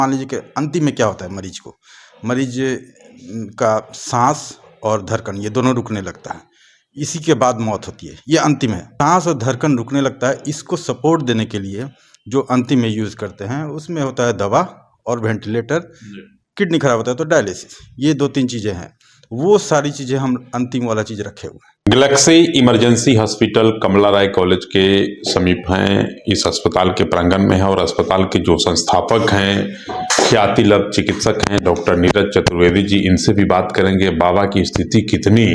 मान लीजिए कि अंतिम में क्या होता है मरीज का सांस और धड़कन ये दोनों रुकने लगता है, इसी के बाद मौत होती है। ये अंतिम है। सांस और धड़कन रुकने लगता है, इसको सपोर्ट देने के लिए जो अंतिम में यूज़ करते हैं उसमें होता है दवा और वेंटिलेटर। किडनी खराब होता है तो डायलिसिस, ये 2-3 चीज़ें हैं। वो सारी चीज़ें हम अंतिम वाला चीज़ रखे हुए हैं। गैलेक्सी इमरजेंसी हॉस्पिटल कमला राय कॉलेज के समीप हैं। इस अस्पताल के प्रांगण में है और अस्पताल के जो संस्थापक हैं, ख्याति लब्ध चिकित्सक हैं डॉक्टर नीरज चतुर्वेदी जी, इनसे भी बात करेंगे। बाबा की स्थिति कितनी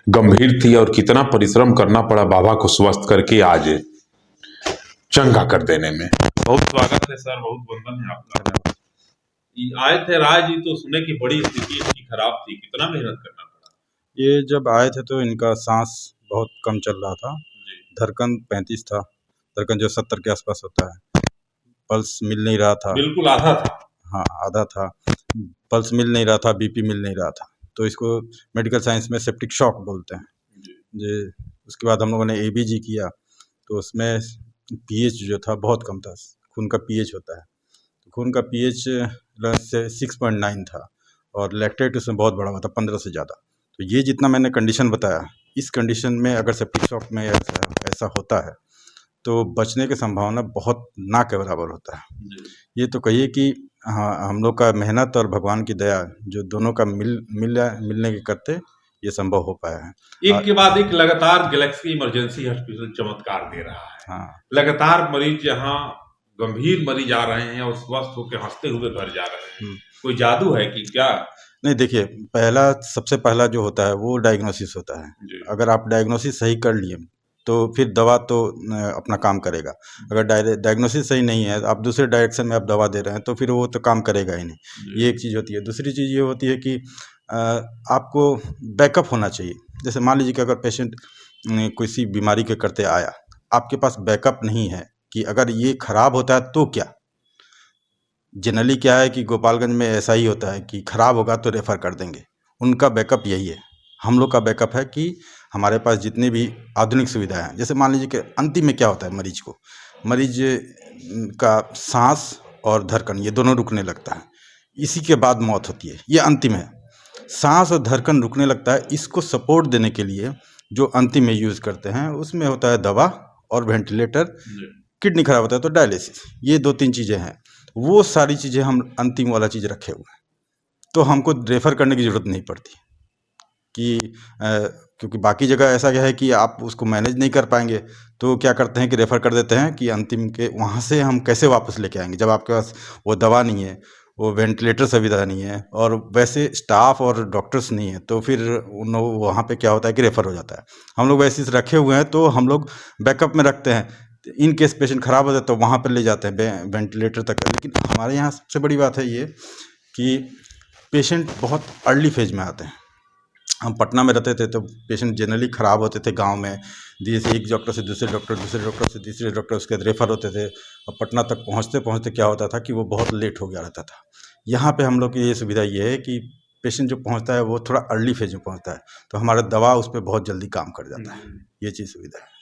गंभीर थी और कितना परिश्रम करना पड़ा बाबा को स्वस्थ करके आज चंगा कर देने में। बहुत स्वागत है सर, बहुत वंदन है आपका। आए थे राय जी तो सुने कि बड़ी स्थिति इनकी खराब थी, कितना मेहनत करना पड़ा? ये जब आए थे तो इनका सांस बहुत कम चल रहा था, धड़कन 35 था, धड़कन जो 70 के आसपास होता है। पल्स मिल नहीं रहा था, बिल्कुल आधा था। हाँ आधा था। पल्स मिल नहीं रहा था, बीपी मिल नहीं रहा था, तो इसको मेडिकल साइंस में सेप्टिक शॉक बोलते हैं जी। उसके बाद हम लोगों ने एबीजी किया तो उसमें पीएच जो था बहुत कम था। खून का पीएच होता है, तो खून का पीएच 6.9 था और लैक्टेट उसमें बहुत बड़ा हुआ था, 15 से ज़्यादा। तो ये जितना मैंने कंडीशन बताया, इस कंडीशन में अगर सेप्टिक शॉक में ऐसा होता है तो बचने की संभावना बहुत ना के बराबर होता है। ये तो कहिए कि हाँ, हम लोग का मेहनत और भगवान की दया जो दोनों का मिलने के करते ये संभव हो पाया है। एक के बाद एक लगातार गैलेक्सी इमरजेंसी हॉस्पिटल चमत्कार दे रहा है। हाँ, लगातार मरीज यहाँ गंभीर मरीज आ रहे हैं और स्वस्थ होकर हंसते हुए घर जा रहे हैं। कोई जादू है कि क्या? नहीं देखिए, सबसे पहला जो होता है वो डायग्नोसिस होता है। अगर आप डायग्नोसिस सही कर लिए तो फिर दवा तो अपना काम करेगा। अगर डायग्नोसिस सही नहीं है, आप दूसरे डायरेक्शन में आप दवा दे रहे हैं तो फिर वो तो काम करेगा ही नहीं। ये एक चीज़ होती है। दूसरी चीज़ ये होती है कि आपको बैकअप होना चाहिए। जैसे मान लीजिए कि अगर पेशेंट किसी बीमारी के करते आया, आपके पास बैकअप नहीं है कि अगर ये खराब होता है तो क्या। जनरली क्या है कि गोपालगंज में ऐसा ही होता है कि खराब होगा तो रेफ़र कर देंगे। उनका बैकअप यही है। हम लोग का बैकअप है कि हमारे पास जितनी भी आधुनिक सुविधाएं हैं, जैसे मान लीजिए कि अंतिम में क्या होता है मरीज का सांस और धड़कन ये दोनों रुकने लगता है, इसी के बाद मौत होती है। ये अंतिम है। सांस और धड़कन रुकने लगता है, इसको सपोर्ट देने के लिए जो अंतिम में यूज़ करते हैं उसमें होता है दवा और वेंटिलेटर। किडनी खराब होता है तो डायलिसिस, ये 2-3 चीज़ें हैं। वो सारी चीज़ें हम अंतिम वाला चीज़ रखे हुए हैं, तो हमको रेफ़र करने की ज़रूरत नहीं पड़ती कि क्योंकि बाकी जगह ऐसा क्या है कि आप उसको मैनेज नहीं कर पाएंगे तो क्या करते हैं कि रेफ़र कर देते हैं कि अंतिम के वहाँ से हम कैसे वापस लेके आएंगे जब आपके पास वो दवा नहीं है, वो वेंटिलेटर सुविधा नहीं है और वैसे स्टाफ और डॉक्टर्स नहीं है, तो फिर उन वहाँ पे क्या होता है कि रेफ़र हो जाता है। हम लोग वैसे रखे हुए हैं तो हम लोग बैकअप में रखते हैं। इन केस पेशेंट ख़राब हो जाए तो वहाँ पर ले जाते हैं वेंटिलेटर तक। लेकिन हमारे यहाँ सबसे बड़ी बात है ये कि पेशेंट बहुत अर्ली फेज में आते हैं। हम पटना में रहते थे तो पेशेंट जनरली ख़राब होते थे गांव में, जैसे एक डॉक्टर से दूसरे डॉक्टर, दूसरे डॉक्टर से तीसरे डॉक्टर, उसके बाद रेफ़र होते थे और पटना तक पहुंचते पहुंचते क्या होता था कि वो बहुत लेट हो गया रहता था। यहाँ पे हम लोग की ये सुविधा ये है कि पेशेंट जो पहुंचता है वो थोड़ा अर्ली फेज में पहुंचता है, तो हमारा दवा उस पर बहुत जल्दी काम कर जाता है। ये चीज़ सुविधा है।